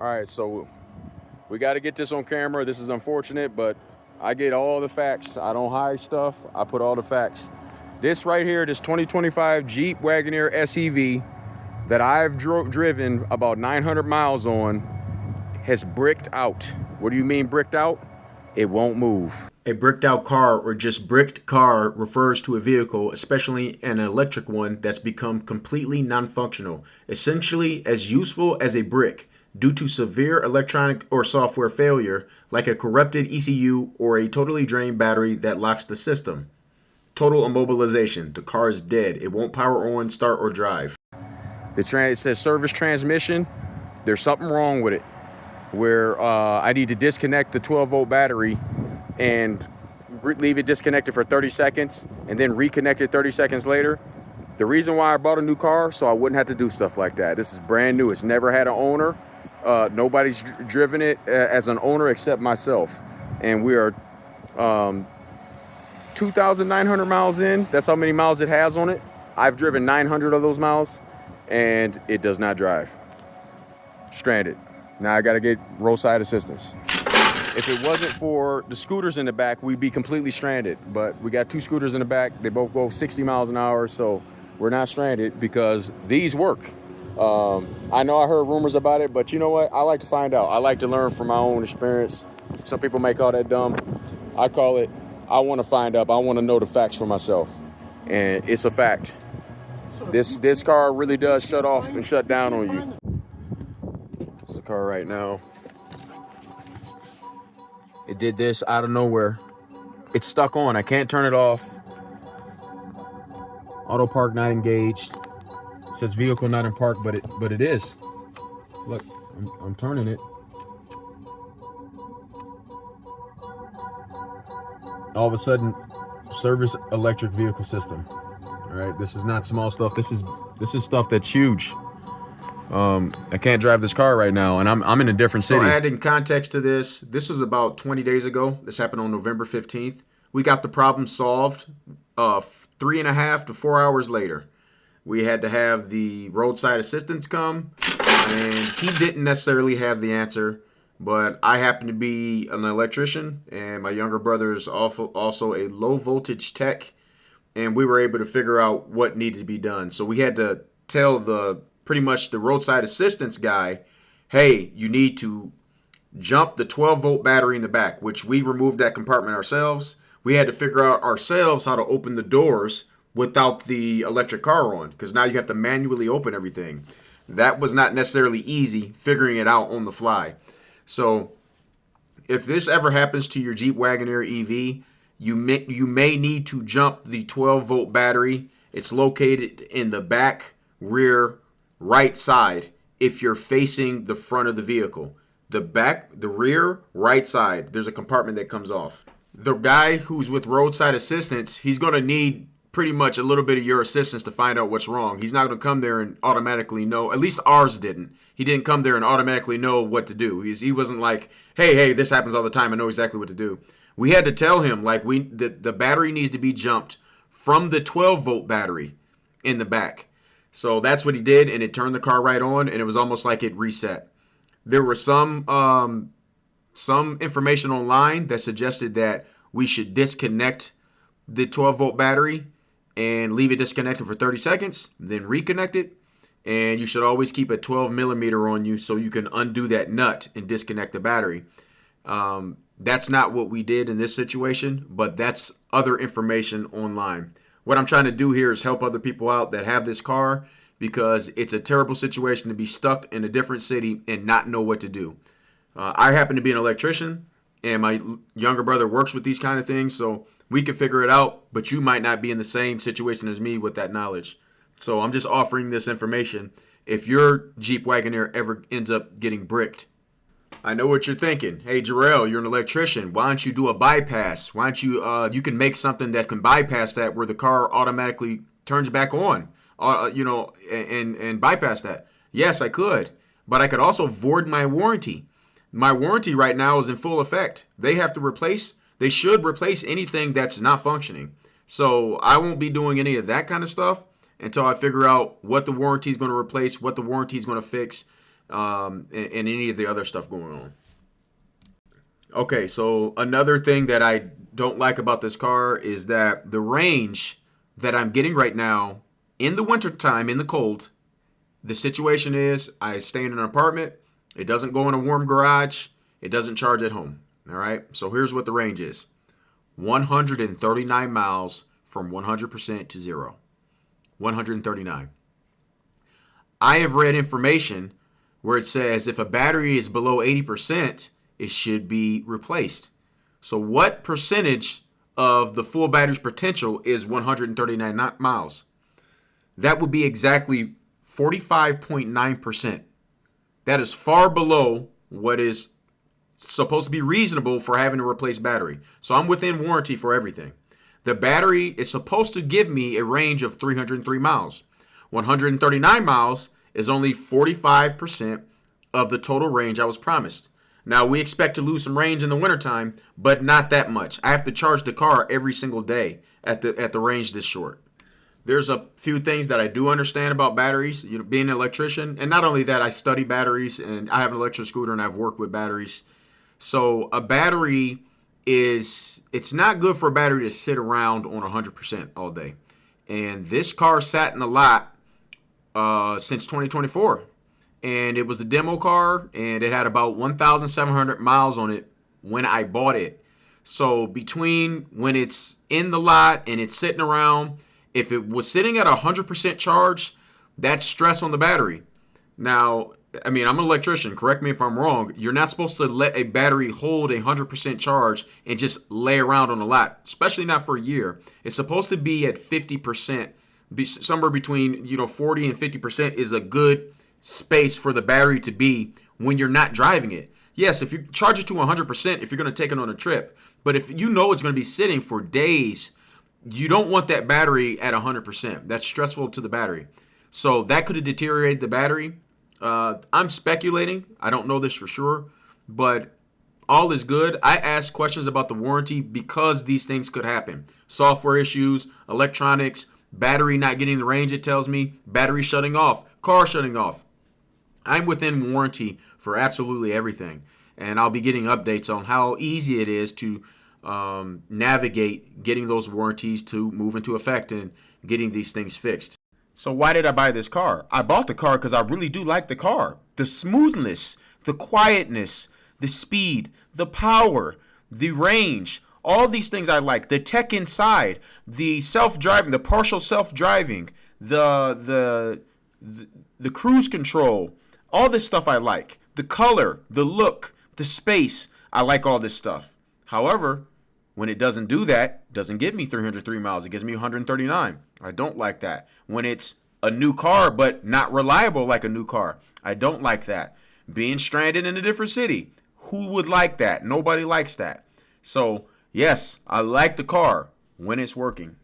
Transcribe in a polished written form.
All right, so we got to get this on camera. This is unfortunate, but I get all the facts. I don't hide stuff. I put all the facts. This right here, this 2025 Jeep Wagoneer S EV that I've driven about 900 miles on has bricked out. What do you mean bricked out? It won't move. A bricked out car or just bricked car refers to a vehicle, especially an electric one, that's become completely non-functional, essentially as useful as a brick, due to severe electronic or software failure, like a corrupted ECU or a totally drained battery that locks the system. Total immobilization. The car is dead. It won't power on, start, or drive. It says service transmission. There's something wrong with it where I need to disconnect the 12-volt battery and leave it disconnected for 30 seconds and then reconnect it 30 seconds later. The reason why I bought a new car, so I wouldn't have to do stuff like that. This is brand new. It's never had an owner. Nobody's driven it as an owner except myself. And we are 2,900 miles in. That's how many miles it has on it. I've driven 900 of those miles and it does not drive. Stranded. Now I gotta get roadside assistance. If it wasn't for the scooters in the back, we'd be completely stranded. But we got two scooters in the back. They both go 60 miles an hour, so we're not stranded because these work. I know I heard rumors about it, but you know what? I like to find out. I like to learn from my own experience. Some people may call that dumb. I call it, I want to find out. I want to know the facts for myself. And it's a fact. This car really does shut off and shut down on you. There's a car right now. It did this out of nowhere. It's stuck on. I can't turn it off. Auto park not engaged. It says vehicle not in park, but it is. Look, I'm turning it. All of a sudden, service electric vehicle system. All right, this is not small stuff. This is stuff that's huge. I can't drive this car right now, and I'm in a different city. So adding context to this was about 20 days ago. This happened on November 15th. We got the problem solved 3.5 to 4 hours later. We had to have the roadside assistance come, and he didn't necessarily have the answer, but I happen to be an electrician, and my younger brother is also a low voltage tech, and we were able to figure out what needed to be done. So we had to tell pretty much the roadside assistance guy, hey, you need to jump the 12-volt battery in the back, which we removed that compartment ourselves. We had to figure out ourselves how to open the doors without the electric car on, because now you have to manually open everything. That was not necessarily easy, figuring it out on the fly. So if this ever happens to your Jeep Wagoneer EV, you may need to jump the 12-volt battery. It's located in the back rear right side if you're facing the front of the vehicle. The rear right side, there's a compartment that comes off. The guy who's with roadside assistance, he's going to need pretty much a little bit of your assistance to find out what's wrong. He's not going to come there and automatically know. At least ours didn't. He didn't come there and automatically know what to do. He wasn't like, hey, this happens all the time. I know exactly what to do. We had to tell him, like, the battery needs to be jumped from the 12-volt battery in the back. So that's what he did, and it turned the car right on, and it was almost like it reset. There were some information online that suggested that we should disconnect the 12-volt battery and leave it disconnected for 30 seconds, then reconnect it. And you should always keep a 12 millimeter on you so you can undo that nut and disconnect the battery. That's not what we did in this situation, but that's other information online. What I'm trying to do here is help other people out that have this car, because it's a terrible situation to be stuck in a different city and not know what to do. I happen to be an electrician, and my younger brother works with these kind of things, so we can figure it out, but you might not be in the same situation as me with that knowledge. So I'm just offering this information if your Jeep Wagoneer ever ends up getting bricked. I know what you're thinking. Hey, Jarrell, you're an electrician. Why don't you do a bypass? Why don't you can make something that can bypass that, where the car automatically turns back on, and bypass that. Yes, I could, but I could also void my warranty. My warranty right now is in full effect. They should replace anything that's not functioning. So I won't be doing any of that kind of stuff until I figure out what the warranty is going to replace, what the warranty is going to fix. and any of the other stuff going on. Okay, so another thing that I don't like about this car is that the range that I'm getting right now in the wintertime, in the cold, the situation is I stay in an apartment. It doesn't go in a warm garage. It doesn't charge at home. All right, so here's what the range is. 139 miles from 100% to zero. 139. I have read information where it says if a battery is below 80%, it should be replaced. So what percentage of the full battery's potential is 139 miles? That would be exactly 45.9%. That is far below what is supposed to be reasonable for having a replaced battery. So I'm within warranty for everything. The battery is supposed to give me a range of 303 miles. 139 miles is only 45% of the total range I was promised. Now, we expect to lose some range in the wintertime, but not that much. I have to charge the car every single day at the range this short. There's a few things that I do understand about batteries, being an electrician. And not only that, I study batteries, and I have an electric scooter, and I've worked with batteries. So a battery it's not good for a battery to sit around on 100% all day. And this car sat in the lot since 2024. And it was the demo car, and it had about 1,700 miles on it when I bought it. So between when it's in the lot and it's sitting around, if it was sitting at 100% charge, that's stress on the battery. Now, I mean, I'm an electrician. Correct me if I'm wrong. You're not supposed to let a battery hold 100% charge and just lay around on the lot, especially not for a year. It's supposed to be at 50%. Somewhere between 40 and 50% is a good space for the battery to be when you're not driving it. Yes, if you charge it to 100%, if you're going to take it on a trip, but if you know it's going to be sitting for days, you don't want that battery at 100%. That's stressful to the battery. So that could have deteriorated the battery. I'm speculating. I don't know this for sure, but all is good. I asked questions about the warranty because these things could happen. Software issues, electronics, battery not getting the range it tells me, battery shutting off, car shutting off. I'm within warranty for absolutely everything, and I'll be getting updates on how easy it is to navigate getting those warranties to move into effect and getting these things fixed. So why did I buy this car? I bought the car because I really do like the car. The smoothness, the quietness, the speed, the power, the range, all these things I like. The tech inside, the self-driving, the partial self-driving, the cruise control, all this stuff I like. The color, the look, the space, I like all this stuff. However, when it doesn't do that, it doesn't give me 303 miles. It gives me 139. I don't like that. When it's a new car but not reliable like a new car, I don't like that. Being stranded in a different city, who would like that? Nobody likes that. So, yes, I like the car when it's working.